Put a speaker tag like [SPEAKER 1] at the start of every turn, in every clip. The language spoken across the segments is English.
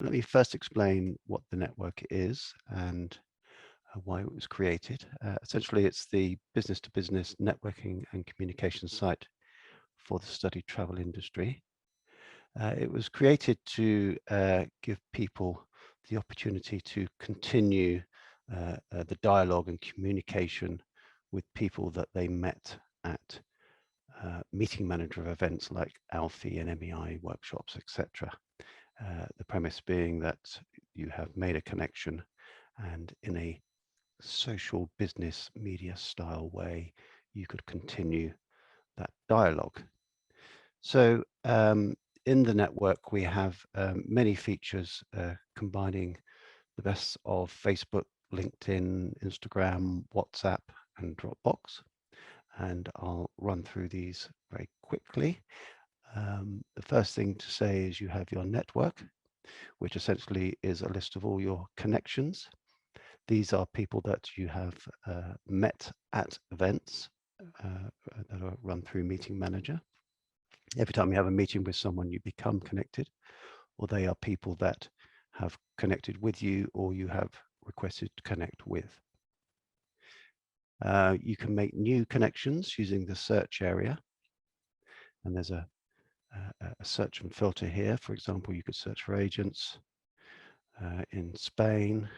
[SPEAKER 1] Let me first explain what the network is and why it was created. Essentially, it's the business-to-business networking and communication site for the study travel industry. It was created to give people the opportunity to continue the dialogue and communication with people that they met at meeting manager of events like ALFI and MEI workshops, etc. The premise being that you have made a connection and in a social business media style way, you could continue that dialogue. So in the network, we have many features combining the best of Facebook, LinkedIn, Instagram, WhatsApp, and Dropbox. And I'll run through these very quickly. The first thing to say is you have your network, which essentially is a list of all your connections. These are people that you have met at events that are run through Meeting Manager. Every time you have a meeting with someone, you become connected, or they are people that have connected with you or you have requested to connect with. You can make new connections using the search area, and there's a search and filter here. For example, you could search for agents in Spain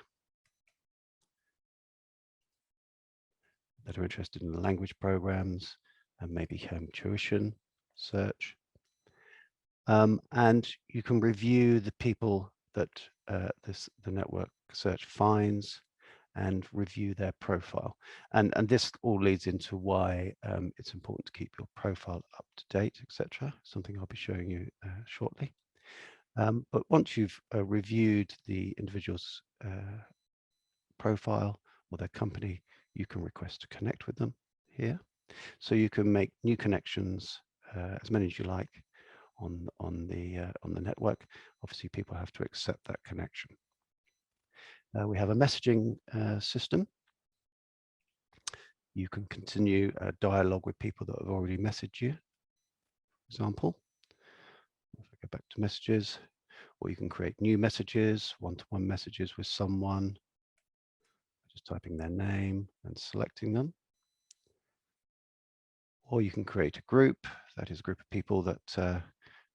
[SPEAKER 1] that are interested in language programs and maybe home tuition search. And you can review the people that the network search finds and review their profile. And this all leads into why it's important to keep your profile up to date, etc. Something I'll be showing you shortly. But once you've reviewed the individual's profile or their company, you can request to connect with them here. So you can make new connections, as many as you like, on the network. Obviously, people have to accept that connection. We have a messaging system. You can continue a dialogue with people that have already messaged you. For example, if I go back to messages, or you can create new messages, one-to-one messages with someone, just typing their name and selecting them. Or you can create a group, that is a group of people that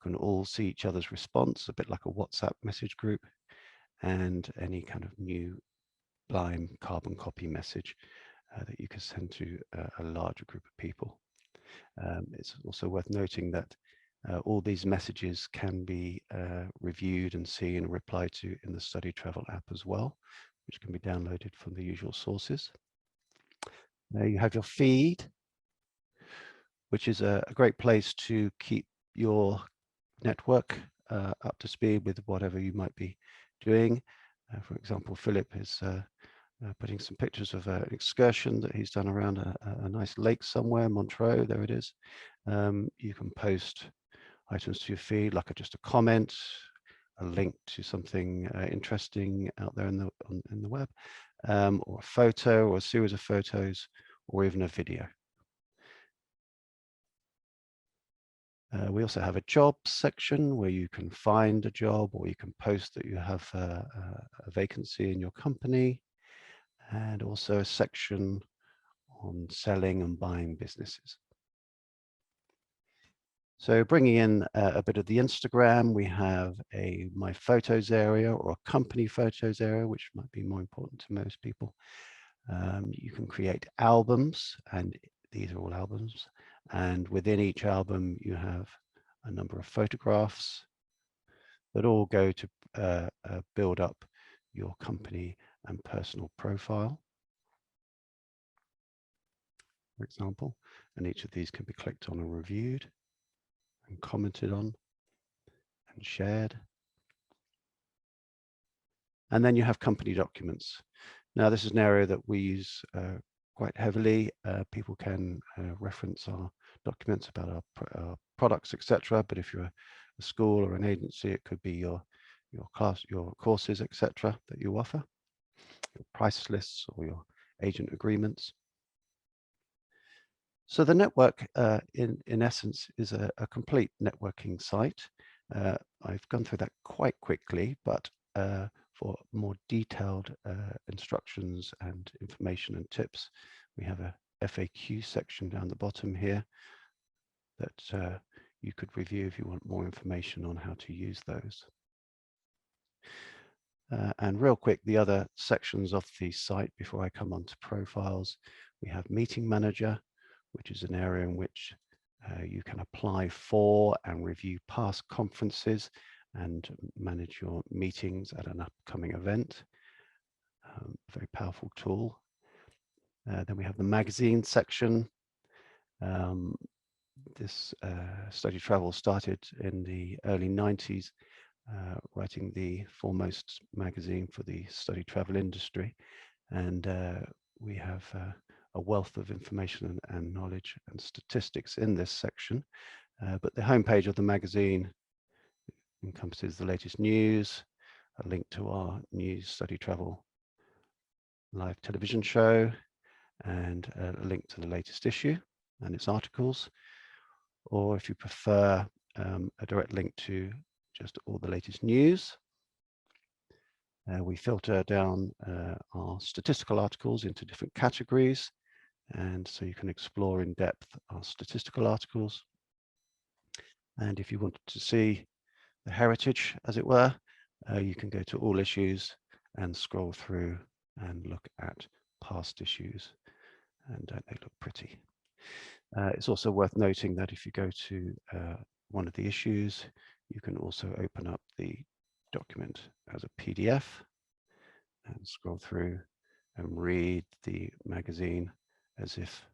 [SPEAKER 1] can all see each other's response, a bit like a WhatsApp message group, and any kind of new blind carbon copy message that you can send to a larger group of people. It's also worth noting that all these messages can be reviewed and seen and replied to in the Study Travel app as well, which can be downloaded from the usual sources. Now you have your feed, which is a great place to keep your network up to speed with whatever you might be doing. For example, Philip is putting some pictures of an excursion that he's done around a nice lake somewhere, Montreux, there it is. You can post items to your feed, like just a comment, a link to something interesting out there in the web, or a photo or a series of photos, or even a video. We also have a job section where you can find a job, or you can post that you have a vacancy in your company, and also a section on selling and buying businesses. So bringing in a bit of the Instagram, we have a My Photos area or a company photos area, which might be more important to most people. You can create albums, and these are all albums. And within each album, you have a number of photographs that all go to build up your company and personal profile, for example. And each of these can be clicked on and reviewed and commented on and shared. And then you have company documents. Now, this is an area that we use quite heavily. People can reference our documents about our products, etc. But if you're a school or an agency, it could be your class, your courses, etc. that you offer, your price lists or your agent agreements. So the network, in essence, is a complete networking site. I've gone through that quite quickly, but for more detailed instructions and information and tips, we have a FAQ section down the bottom here that you could review if you want more information on how to use those. And real quick, the other sections of the site before I come on to profiles, we have Meeting Manager, which is an area in which you can apply for and review past conferences and manage your meetings at an upcoming event. Very powerful tool. Then we have the magazine section. This study travel started in the early 90s, writing the foremost magazine for the study travel industry. And we have a wealth of information and knowledge and statistics in this section. But the homepage of the magazine encompasses the latest news, a link to our new study travel live television show, and a link to the latest issue and its articles. Or if you prefer, a direct link to just all the latest news. We filter down our statistical articles into different categories, and so you can explore in depth our statistical articles. And if you wanted to see the heritage, as it were, you can go to all issues and scroll through and look at past issues, and don't they look pretty? It's also worth noting that if you go to one of the issues, you can also open up the document as a PDF and scroll through and read the magazine as if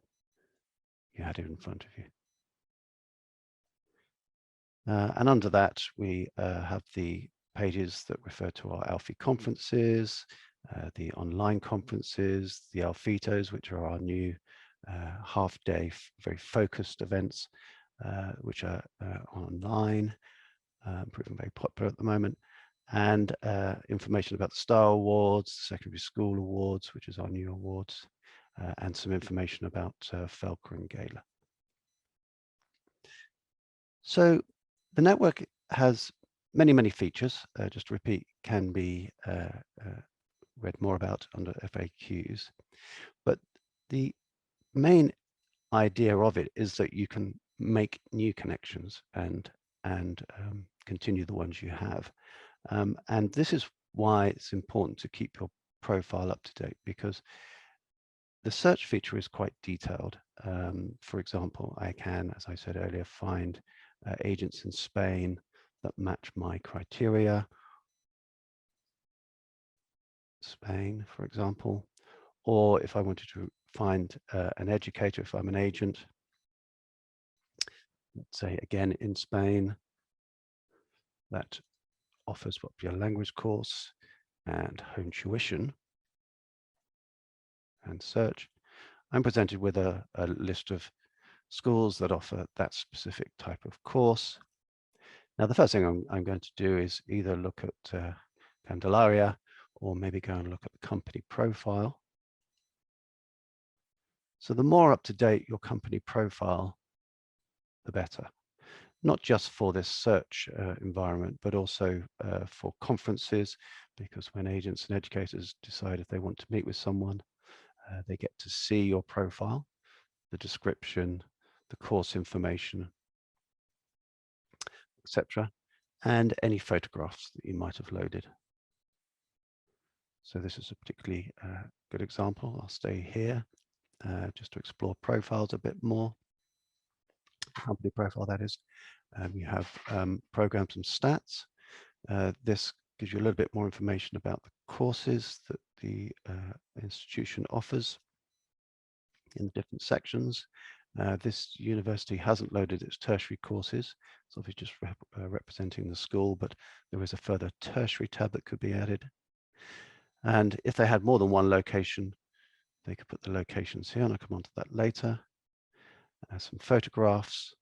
[SPEAKER 1] you had it in front of you. And under that, we have the pages that refer to our Alfie conferences, the online conferences, the Alfitos, which are our new half-day, very focused events, which are online, proving very popular at the moment, and information about the Star Awards, the Secondary School Awards, which is our new awards, and some information about Felker and Gala. So the network has many, many features. Just to repeat, can be read more about under FAQs. But the main idea of it is that you can make new connections and continue the ones you have. And this is why it's important to keep your profile up to date, because the search feature is quite detailed. For example, I can, as I said earlier, find agents in Spain that match my criteria. Spain, for example, or if I wanted to find an educator, if I'm an agent, let's say again in Spain, that offers popular language course and home tuition, and search, I'm presented with a list of schools that offer that specific type of course. Now, the first thing I'm going to do is either look at Candelaria or maybe go and look at the company profile. So the more up to date your company profile, the better. Not just for this search environment, but also for conferences, because when agents and educators decide if they want to meet with someone, they get to see your profile, the description, the course information, etc., and any photographs that you might have loaded. So this is a particularly good example. I'll stay here just to explore profiles a bit more. Company profile, that is. You have programs and stats. This gives you a little bit more information about the courses that the institution offers in the different sections. This university hasn't loaded its tertiary courses, so it's just representing the school, but there is a further tertiary tab that could be added. And if they had more than one location, they could put the locations here, and I'll come on to that later. Some photographs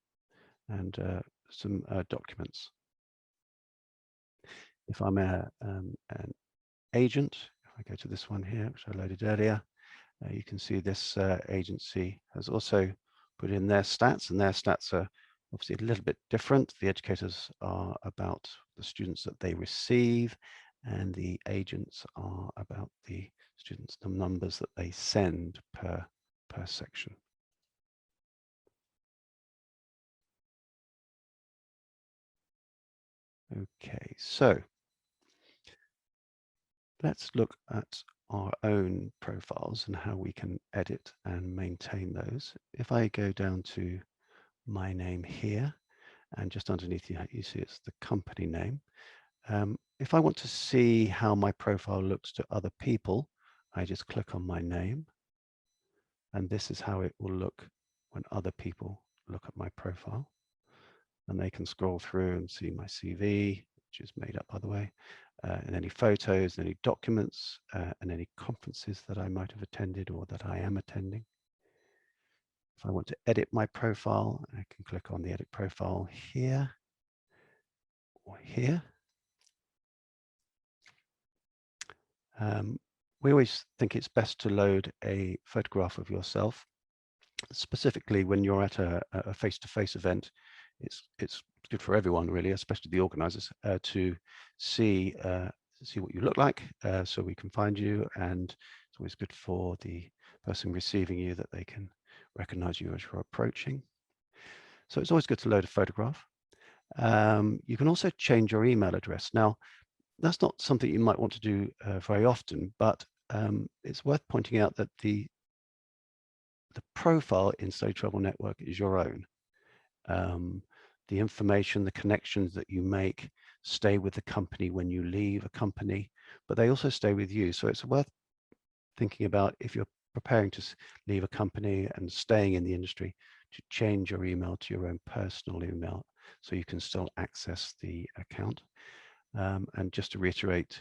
[SPEAKER 1] and some documents. If I'm an agent, if I go to this one here, which I loaded earlier, you can see this agency has also put in their stats, and their stats are obviously a little bit different. The educators are about the students that they receive, and the agents are about the students, the numbers that they send per section. Okay, so let's look at our own profiles and how we can edit and maintain those. If I go down to my name here, and just underneath you see it's the company name. If I want to see how my profile looks to other people, I just click on my name, and this is how it will look when other people look at my profile. And they can scroll through and see my CV, which is made up, by the way, and any photos, any documents, and any conferences that I might have attended or that I am attending. If I want to edit my profile, I can click on the edit profile here or here. We always think it's best to load a photograph of yourself. Specifically, when you're at a face-to-face event, it's good for everyone, really, especially the organizers, to see what you look like, so we can find you, and it's always good for the person receiving you that they can recognize you as you're approaching. So it's always good to load a photograph. You can also change your email address. Now, that's not something you might want to do very often, but it's worth pointing out that the profile in Study Travel Network is your own. The information, the connections that you make stay with the company when you leave a company, but they also stay with you. So it's worth thinking about, if you're preparing to leave a company and staying in the industry, to change your email to your own personal email so you can still access the account. And just to reiterate,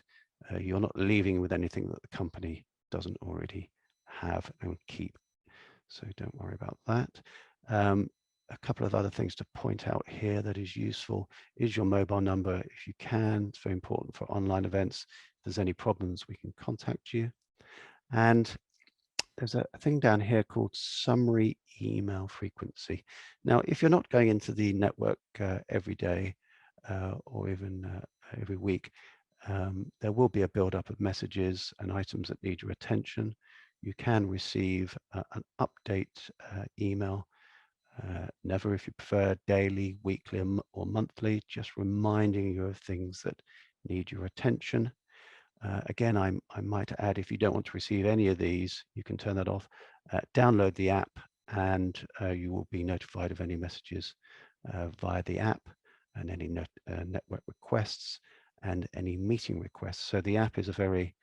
[SPEAKER 1] you're not leaving with anything that the company doesn't already have and keep. So don't worry about that. A couple of other things to point out here that is useful is your mobile number. If you can, it's very important for online events. If there's any problems, we can contact you. And there's a thing down here called summary email frequency. Now, if you're not going into the network every day or even every week, there will be a buildup of messages and items that need your attention. You can receive an update email, never, if you prefer, daily, weekly, or monthly, just reminding you of things that need your attention. Again, I might add, if you don't want to receive any of these, you can turn that off. Download the app, and you will be notified of any messages via the app, and any network requests and any meeting requests. So the app is a very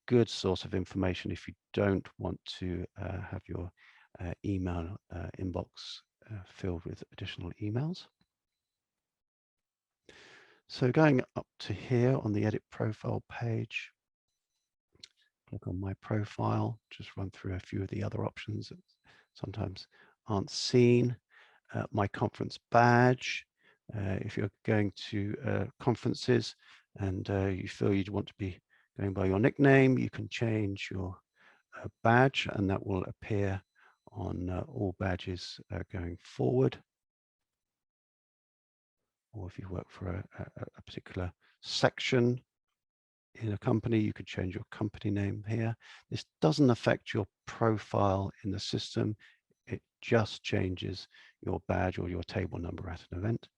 [SPEAKER 1] good source of information if you don't want to have your email inbox filled with additional emails. So going up to here on the edit profile page, click on my profile, just run through a few of the other options that sometimes aren't seen. My conference badge. If you're going to conferences and you feel you'd want to be going by your nickname, you can change your badge, and that will appear on all badges going forward. Or if you work for a particular section in a company, you could change your company name here. This doesn't affect your profile in the system. It just changes your badge or your table number at an event.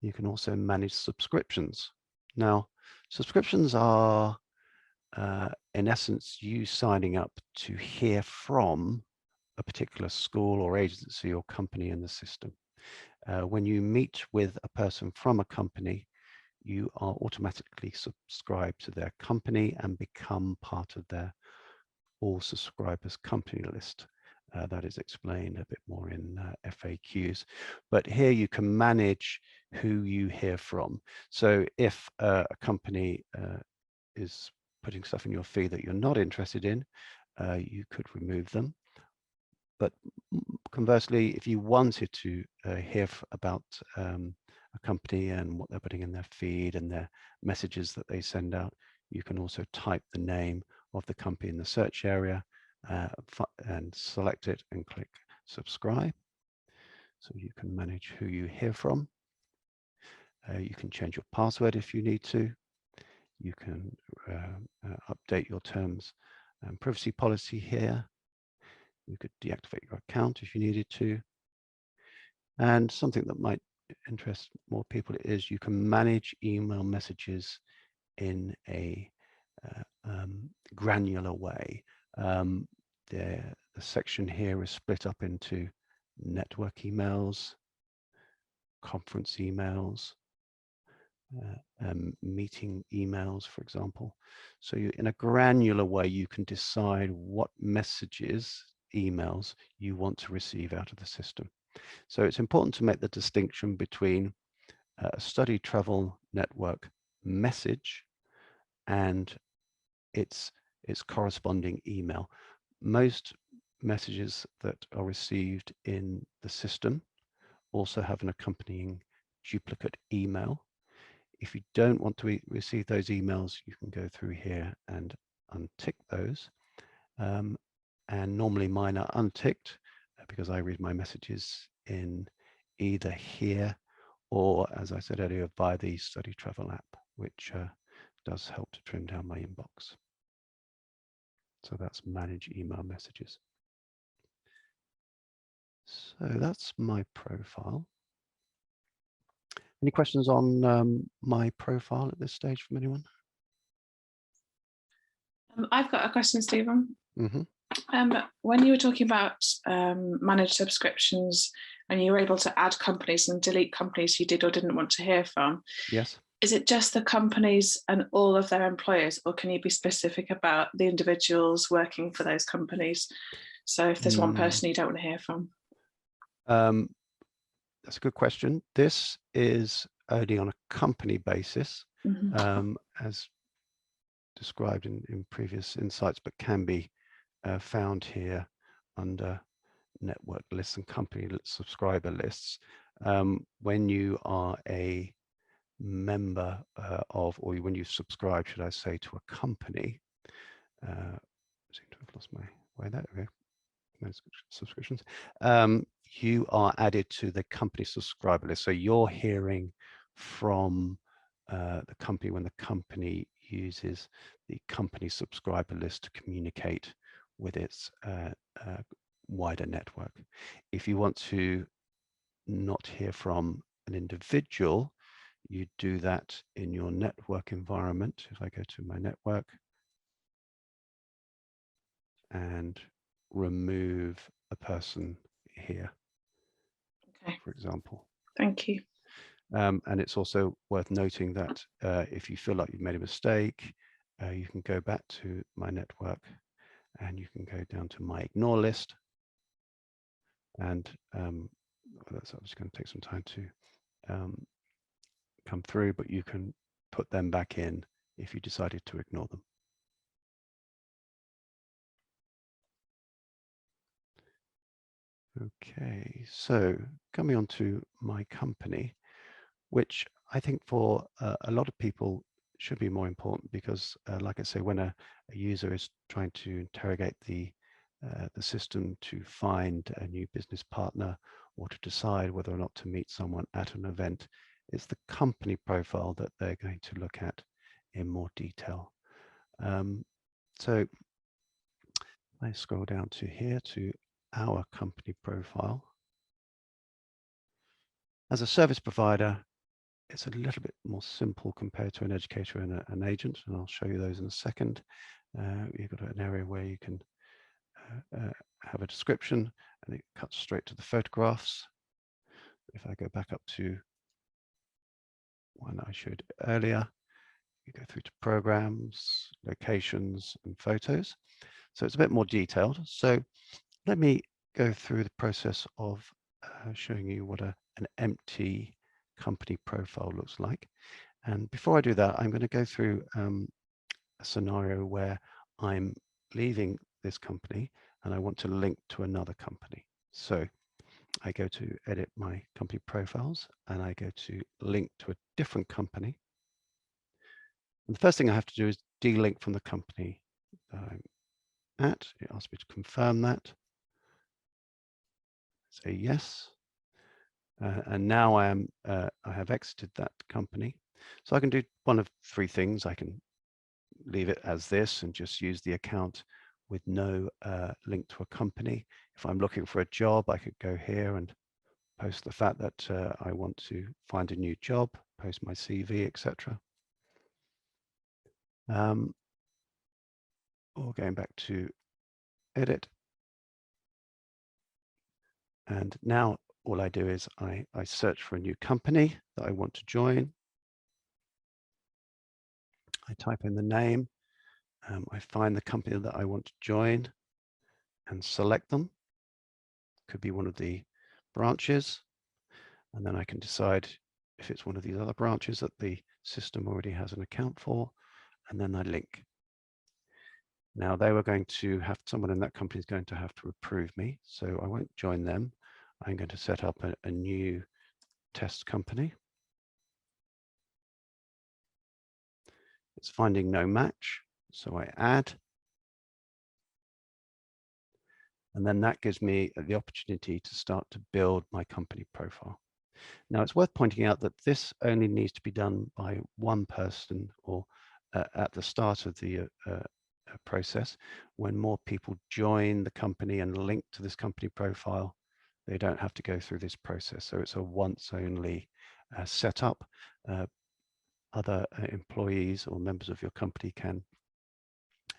[SPEAKER 1] You can also manage subscriptions. Now, subscriptions are, in essence, you signing up to hear from a particular school or agency or company in the system. When you meet with a person from a company, you are automatically subscribed to their company and become part of their all subscribers company list. That is explained a bit more in FAQs. But here you can manage who you hear from. So if a company is putting stuff in your feed that you're not interested in, you could remove them. But conversely, if you wanted to hear about a company and what they're putting in their feed and their messages that they send out, you can also type the name of the company in the search area and select it and click subscribe. So you can manage who you hear from. You can change your password if you need to. You can update your terms and privacy policy here. You could deactivate your account if you needed to. And something that might interest more people is you can manage email messages in a granular way. The section here is split up into network emails, conference emails, meeting emails, for example. So in a granular way, you can decide what messages, emails, you want to receive out of the system. So it's important to make the distinction between a study travel network message and its corresponding email. Most messages that are received in the system also have an accompanying duplicate email. If you don't want to receive those emails, you can go through here and untick those. And normally mine are unticked because I read my messages in either here or, as I said earlier, via the Study Travel app, which does help to trim down my inbox. So that's manage email messages. So that's my profile. Any questions on my profile at this stage from anyone?
[SPEAKER 2] I've got a question, Stephen.
[SPEAKER 1] Mm-hmm.
[SPEAKER 2] When you were talking about managed subscriptions and you were able to add companies and delete companies you did or didn't want to hear from.
[SPEAKER 1] Yes.
[SPEAKER 2] Is it just the companies and all of their employers, or can you be specific about the individuals working for those companies? So if there's one person you don't want to hear from.
[SPEAKER 1] That's a good question. This is only on a company basis, as described in previous insights, but can be found here under network lists and company subscriber lists. When you are a member of, or when you subscribe, should I say, to a company, I seem to have lost my way there. We go. Subscriptions. You are added to the company subscriber list. So you're hearing from the company when the company uses the company subscriber list to communicate with its wider network. If you want to not hear from an individual, you do that in your network environment. If I go to my network and remove a person here, okay, for example.
[SPEAKER 2] Thank you.
[SPEAKER 1] And it's also worth noting that if you feel like you've made a mistake, you can go back to my network and you can go down to my ignore list. And that's obviously going to take some time to come through, but you can put them back in if you decided to ignore them. Okay, so coming on to my company, which I think for a lot of people should be more important because, like I say, when a user is trying to interrogate the system to find a new business partner or to decide whether or not to meet someone at an event, it's the company profile that they're going to look at in more detail. So I scroll down to here to our company profile. As a service provider, it's a little bit more simple compared to an educator and an agent, and I'll show you those in a second. You've got an area where you can have a description, and it cuts straight to the photographs. If I go back up to one I showed earlier, you go through to programs, locations, and photos. So it's a bit more detailed. So let me go through the process of showing you what an empty company profile looks like. And before I do that, I'm going to go through a scenario where I'm leaving this company and I want to link to another company. So I go to edit my company profiles and I go to link to a different company. And the first thing I have to do is delink from the company that I'm at. It asks me to confirm that. Say yes. and now I have exited that company. So I can do one of three things. I can leave it as this and just use the account with no link to a company. If I'm looking for a job, I could go here and post the fact that I want to find a new job, post my CV, etc. Or going back to edit. And now all I do is I search for a new company that I want to join. I type in the name. I find the company that I want to join and select them. Could be one of the branches. And then I can decide if it's one of these other branches that the system already has an account for, and then I link. Now they were going to have, someone in that company is going to have to approve me, so I won't join them. I'm going to set up a new test company. It's finding no match, so I add. And then that gives me the opportunity to start to build my company profile. Now it's worth pointing out that this only needs to be done by one person, or at the start of the process. When more people join the company and link to this company profile, they don't have to go through this process. So it's a once only setup. Other employees or members of your company can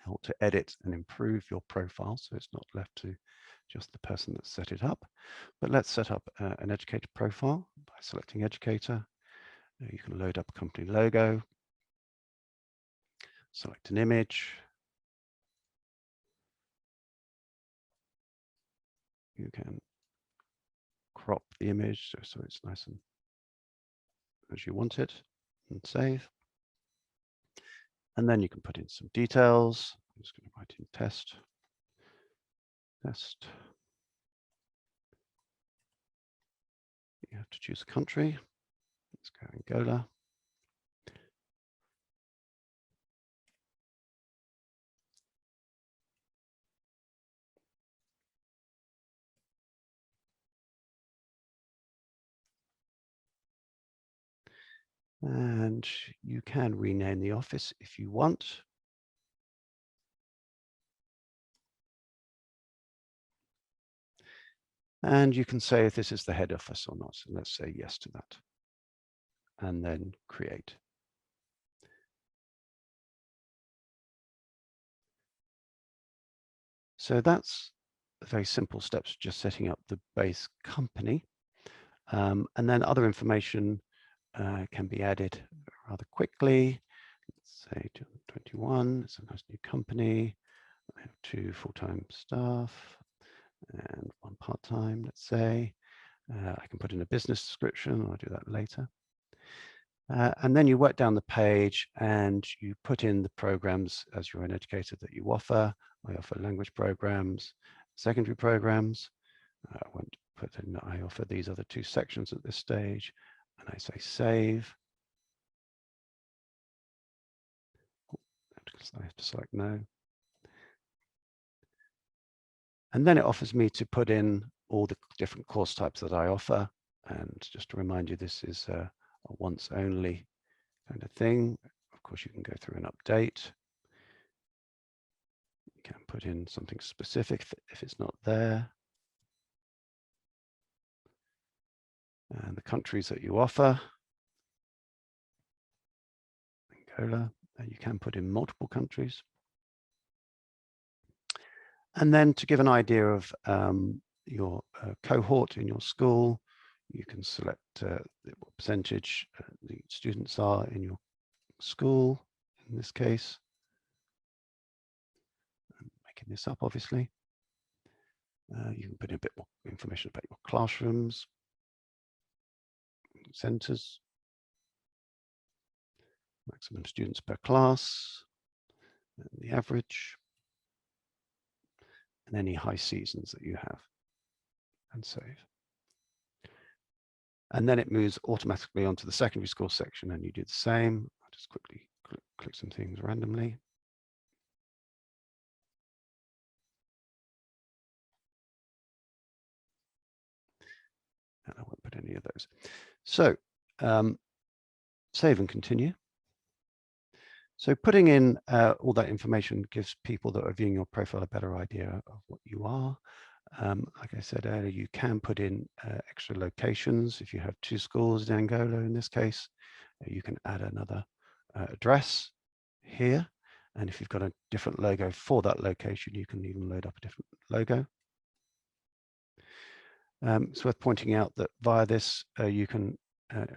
[SPEAKER 1] help to edit and improve your profile, so it's not left to just the person that set it up. But let's set up an educator profile by selecting educator. You can load up a company logo, select an image. You can crop the image so it's nice and as you want it, and save. And then you can put in some details. I'm just going to write in test. You have to choose a country. Let's go Angola. And you can rename the office if you want. And you can say if this is the head office or not. So let's say yes to that. And then create. So that's very simple steps, just setting up the base company. And then other information can be added rather quickly. Let's say 2021, it's a nice new company. I have 2 full-time staff and 1 part-time, let's say. I can put in a business description, I'll do that later. And then you work down the page and you put in the programs as you're an educator that you offer. I offer language programs, secondary programs. I won't put in that I offer these other 2 sections at this stage. And I say save. I have to select no. And then it offers me to put in all the different course types that I offer. And just to remind you, this is a once only kind of thing. Of course, you can go through and update. You can put in something specific if it's not there. And the countries that you offer. Angola, you can put in multiple countries. And then to give an idea of your cohort in your school, you can select what percentage the students are in your school, in this case. I'm making this up, obviously. You can put in a bit more information about your classrooms, centers, maximum students per class, and the average, and any high seasons that you have, and save. And then it moves automatically onto the secondary school section, and you do the same. I'll just quickly click some things randomly. And I won't put any any of those. So save and continue. So putting in all that information gives people that are viewing your profile a better idea of what you are. Like I said earlier, you can put in extra locations. If you have 2 schools in Angola, in this case, you can add another address here. And if you've got a different logo for that location, you can even load up a different logo. It's worth pointing out that via this, you can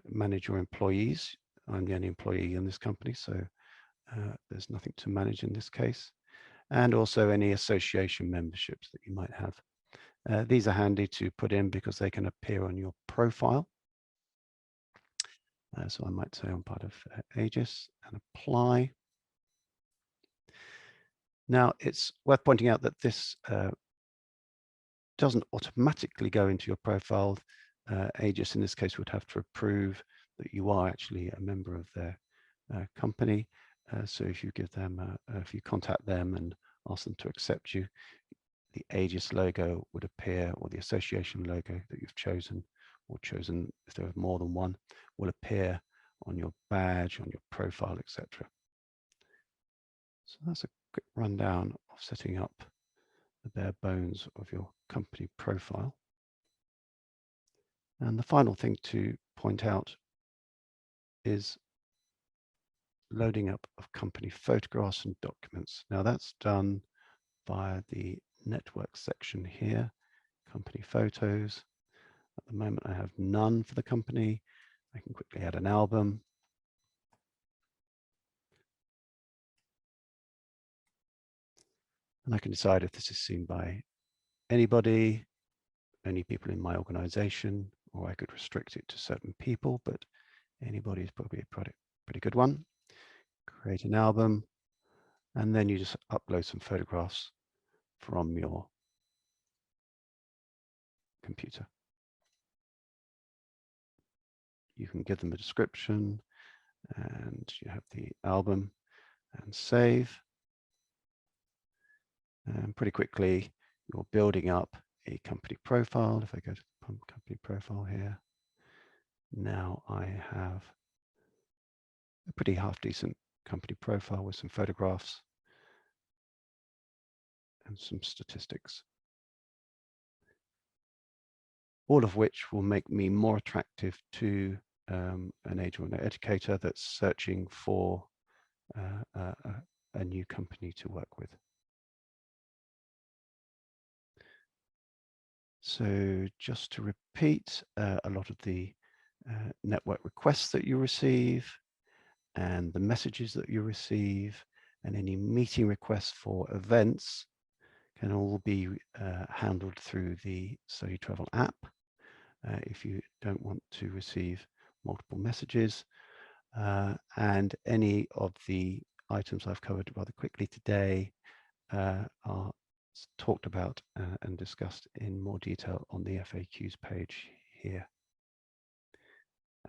[SPEAKER 1] manage your employees. I'm the only employee in this company, so there's nothing to manage in this case. And also any association memberships that you might have. These are handy to put in because they can appear on your profile. So I might say I'm part of Aegis and apply. Now it's worth pointing out that this doesn't automatically go into your profile. Aegis in this case would have to approve that you are actually a member of their company. So if you give them, if you contact them and ask them to accept you, the Aegis logo would appear, or the association logo that you've chosen, or chosen if there are more than one, will appear on your badge, on your profile, etc. So that's a quick rundown of setting up the bare bones of your company profile. And the final thing to point out is loading up of company photographs and documents. Now that's done via the network section here, company photos. At the moment I have none for the company. I can quickly add an album. And I can decide if this is seen by anybody, only people in my organization, or I could restrict it to certain people, but anybody is probably a pretty good one. Create an album, and then you just upload some photographs from your computer. You can give them a description, and you have the album, and save. And pretty quickly, you're building up a company profile. If I go to the company profile here, now I have a pretty half decent company profile with some photographs and some statistics, all of which will make me more attractive to an age or an educator that's searching for a new company to work with. So just to repeat, a lot of the network requests that you receive and the messages that you receive and any meeting requests for events can all be handled through the Study Travel app. If you don't want to receive multiple messages, and any of the items I've covered rather quickly today are talked about and discussed in more detail on the FAQs page here.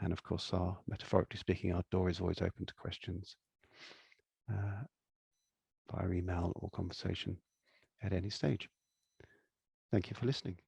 [SPEAKER 1] And of course, metaphorically speaking, our door is always open to questions via email or conversation at any stage. Thank you for listening.